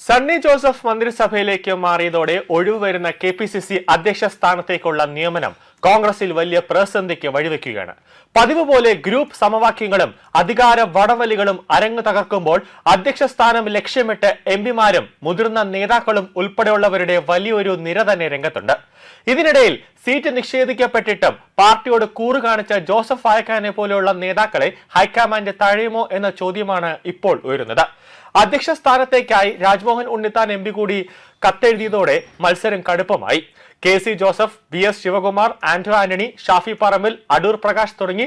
Sunny Joseph മന്ത്രിസഭയിലേക്ക് മാറിയതോടെ ഒഴിവുവരുന്ന KPCC അധ്യക്ഷ സ്ഥാനത്തേക്കുള്ള നിയമനം കോൺഗ്രസിൽ വലിയ പ്രതിസന്ധിക്ക് വഴിവെക്കുകയാണ്. പതിവ് പോലെ ഗ്രൂപ്പ് സമവാക്യങ്ങളും അധികാര വടംവലികളും അരങ്ങു തകർക്കുമ്പോൾ അധ്യക്ഷ സ്ഥാനം ലക്ഷ്യമിട്ട് എംപിമാരും മുതിർന്ന നേതാക്കളും ഉൾപ്പെടെയുള്ളവരുടെ വലിയൊരു നിര തന്നെ രംഗത്തുണ്ട്. ഇതിനിടയിൽ സീറ്റ് നിഷേധിക്കപ്പെട്ടിട്ടും പാർട്ടിയോട് കൂറ് കാണിച്ച ജോസഫ് വാഴക്കാനെ പോലെയുള്ള നേതാക്കളെ ഹൈക്കമാൻഡ് തഴയുമോ എന്ന ചോദ്യമാണ് ഇപ്പോൾ ഉയരുന്നത്. അധ്യക്ഷ സ്ഥാനത്തേക്കായി രാജ്മോഹൻ ഉണ്ണിത്താൻ എംപി കൂടി കത്തെഴുതിയതോടെ മത്സരം കടുപ്പമായി. കെ.സി. ജോസഫ്, വി.എസ്. ശിവകുമാർ, ആന്റോ ആന്റണി, ഷാഫി പറമ്പിൽ, അടൂർ പ്രകാശ് തുടങ്ങി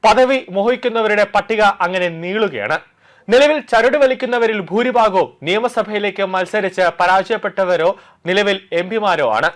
പദവി മോഹിക്കുന്നവരുടെ പട്ടിക അങ്ങനെ നീളുകയാണ്. നിലവിൽ ചരട് വലിക്കുന്നവരിൽ ഭൂരിഭാഗവും നിയമസഭയിലേക്ക് മത്സരിച്ച് പരാജയപ്പെട്ടവരോ നിലവിൽ എംപിമാരോ ആണ്.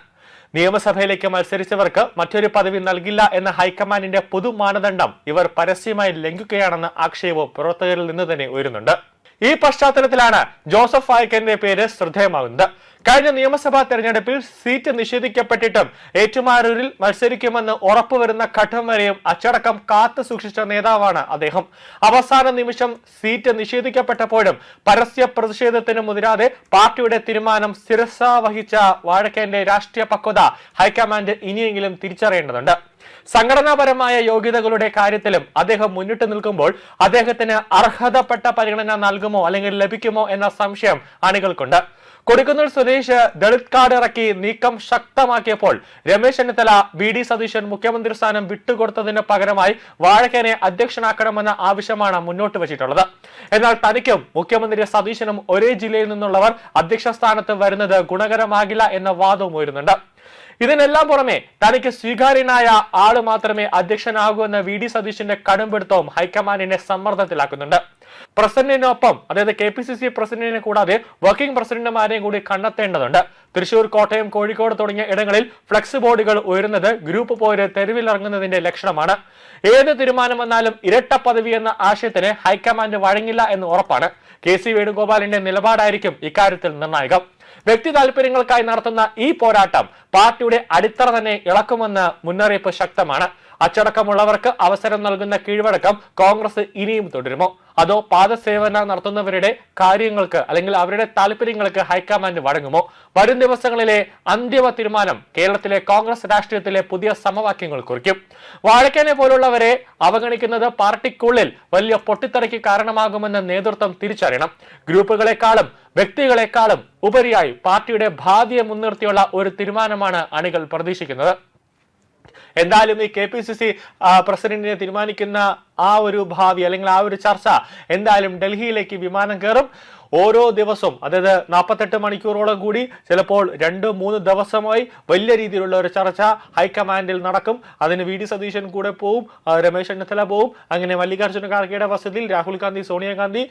നിയമസഭയിലേക്ക് മത്സരിച്ചവർക്ക് മറ്റൊരു പദവി നൽകില്ല എന്ന ഹൈക്കമാൻഡിന്റെ പൊതു മാനദണ്ഡം ഇവർ പരസ്യമായി ലംഘിക്കുകയാണെന്ന ആക്ഷേപവും പ്രവർത്തകരിൽ നിന്ന് തന്നെ ഉയരുന്നുണ്ട്. ഈ പശ്ചാത്തലത്തിലാണ് ജോസഫ് വാഴക്കന്റെ പേര് ശ്രദ്ധേയമാകുന്നത്. കഴിഞ്ഞ നിയമസഭാ തെരഞ്ഞെടുപ്പിൽ സീറ്റ് നിഷേധിക്കപ്പെട്ടിട്ടും ഏറ്റുമാനൂരിൽ മത്സരിക്കുമെന്ന് ഉറപ്പുവരുന്ന ഘട്ടം വരെയും അച്ചടക്കം കാത്തു സൂക്ഷിച്ച നേതാവാണ് അദ്ദേഹം. അവസാന നിമിഷം സീറ്റ് നിഷേധിക്കപ്പെട്ടപ്പോഴും പരസ്യ പ്രതിഷേധത്തിന് മുതിരാതെ പാർട്ടിയുടെ തീരുമാനം ശിരസാവഹിച്ച വാഴക്കന്റെ രാഷ്ട്രീയ പക്വത ഹൈക്കമാൻഡ് ഇനിയെങ്കിലും തിരിച്ചറിയേണ്ടതുണ്ട്. സംഘടനാപരമായ യോഗ്യതകളുടെ കാര്യത്തിലും അദ്ദേഹം മുന്നിട്ട് നിൽക്കുമ്പോൾ അദ്ദേഹത്തിന് അർഹതപ്പെട്ട പരിഗണന നൽകുമോ അല്ലെങ്കിൽ ലഭിക്കുമോ എന്ന സംശയം അണികൾക്കുണ്ട്. കൊടിക്കുന്നിൽ സ്വദേശ് ദളിത് കാർഡ് ഇറക്കി നീക്കം ശക്തമാക്കിയപ്പോൾ രമേശ് ചെന്നിത്തല, വി.ഡി. സതീശൻ മുഖ്യമന്ത്രി സ്ഥാനം വിട്ടുകൊടുത്തതിന് പകരമായി വാഴക്കനെ അധ്യക്ഷനാക്കണമെന്ന ആവശ്യമാണ് മുന്നോട്ട് വെച്ചിട്ടുള്ളത്. എന്നാൽ തനിക്കും മുഖ്യമന്ത്രി സതീശനും ഒരേ ജില്ലയിൽ നിന്നുള്ളവർ അധ്യക്ഷ സ്ഥാനത്ത് വരുന്നത് ഗുണകരമാകില്ല എന്ന വാദവും ഉയരുന്നുണ്ട്. ഇതിനെല്ലാം പുറമെ തനിക്ക് സ്വീകാര്യനായ ആള് മാത്രമേ അധ്യക്ഷനാകൂ എന്ന വി.ഡി. സതീശന്റെ കടുംപിടുത്തവും ഹൈക്കമാൻഡിനെ സമ്മർദ്ദത്തിലാക്കുന്നുണ്ട്. പ്രസിഡന്റിനൊപ്പം അതായത് കെ.പി.സി.സി പ്രസിഡന്റിനെ കൂടാതെ വർക്കിംഗ് പ്രസിഡന്റുമാരെയും കൂടി കണ്ടെത്തേണ്ടതുണ്ട്. തൃശൂർ, കോട്ടയം, കോഴിക്കോട് തുടങ്ങിയ ഇടങ്ങളിൽ ഫ്ലക്സ് ബോർഡുകൾ ഉയരുന്നത് ഗ്രൂപ്പ് പോര് തെരുവിലിറങ്ങുന്നതിന്റെ ലക്ഷണമാണ്. ഏത് തീരുമാനം വന്നാലും ഇരട്ട പദവി എന്ന ആശയത്തിന് ഹൈക്കമാൻഡ് വഴങ്ങില്ല എന്ന് ഉറപ്പാണ്. കെ.സി. വേണുഗോപാലിന്റെ നിലപാടായിരിക്കും ഇക്കാര്യത്തിൽ നിർണായകം. വ്യക്തി താല്പര്യങ്ങൾക്കായി നടത്തുന്ന ഈ പോരാട്ടം പാർട്ടിയുടെ അടിത്തറ തന്നെ ഇളക്കുമെന്ന് മുന്നറിയിപ്പ് ശക്തമാണ്. അച്ചടക്കമുള്ളവർക്ക് അവസരം നൽകുന്ന കീഴ്വഴക്കം കോൺഗ്രസ് ഇനിയും തുടരുമോ, അതോ പാദസേവന നടത്തുന്നവരുടെ കാര്യങ്ങൾക്ക് അല്ലെങ്കിൽ അവരുടെ താല്പര്യങ്ങൾക്ക് ഹൈക്കമാൻഡ് വഴങ്ങുമോ? വരും ദിവസങ്ങളിലെ അന്തിമ തീരുമാനം കേരളത്തിലെ കോൺഗ്രസ് രാഷ്ട്രീയത്തിലെ പുതിയ സമവാക്യങ്ങൾ കുറിക്കും. വാഴക്കനെ പോലുള്ളവരെ അവഗണിക്കുന്നത് പാർട്ടിക്കുള്ളിൽ വലിയ പൊട്ടിത്തെറിക്ക് കാരണമാകുമെന്ന് നേതൃത്വം തിരിച്ചറിയണം. ഗ്രൂപ്പുകളെക്കാളും വ്യക്തികളെക്കാളും ഉപരിയായി പാർട്ടിയുടെ ഭാവിയെ മുൻനിർത്തിയുള്ള ഒരു തീരുമാനമാണ് അണികൾ പ്രതീക്ഷിക്കുന്നത്. എന്തായാലും ഈ കെ.പി.സി.സി പ്രസിഡന്റിനെ തീരുമാനിക്കുന്ന ആ ഒരു ഭാവി അല്ലെങ്കിൽ ആ ഒരു ചർച്ച എന്തായാലും ഡൽഹിയിലേക്ക് വിമാനം കയറും. ഓരോ ദിവസവും അതായത് 48 മണിക്കൂറോളം കൂടി ചിലപ്പോൾ 2-3 ദിവസമായി വലിയ രീതിയിലുള്ള ഒരു ചർച്ച ഹൈക്കമാൻഡിൽ നടക്കും. അതിന് വി.ഡി. സതീശൻ കൂടെ പോവും, രമേശ് ചെന്നിത്തല പോവും. അങ്ങനെ മല്ലികാർജ്ജുന ഖാർഗെയുടെ വസതിയിൽ രാഹുൽ ഗാന്ധി, സോണിയാഗാന്ധി,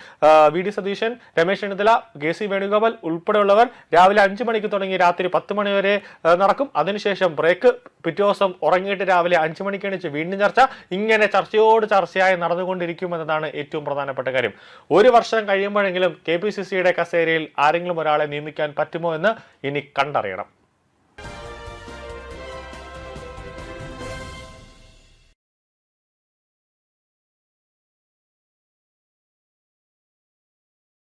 വി.ഡി. സതീശൻ, രമേശ് ചെന്നിത്തല, കെ.സി. വേണുഗോപാൽ ഉൾപ്പെടെയുള്ളവർ രാവിലെ 5 മണിക്ക് തുടങ്ങി രാത്രി 10 മണി വരെ നടക്കും. അതിനുശേഷം ബ്രേക്ക്, പിറ്റേ ദിവസം ഉറങ്ങിയിട്ട് രാവിലെ 5 മണിക്ക് എണീച്ച് വീണ്ടും ചർച്ച. ഇങ്ങനെ ചർച്ചയോട് ചർച്ചയായി നടന്നുകൊണ്ടിരിക്കുമെന്നതാണ് ഏറ്റവും പ്രധാനപ്പെട്ട കാര്യം. ഒരു വർഷം കഴിയുമ്പോഴെങ്കിലും കെ.പി.സി.സിയുടെ കസേരയിൽ ആരെങ്കിലും ഒരാളെ നിയമിക്കാൻ പറ്റുമോ എന്ന് ഇനി കണ്ടറിയണം.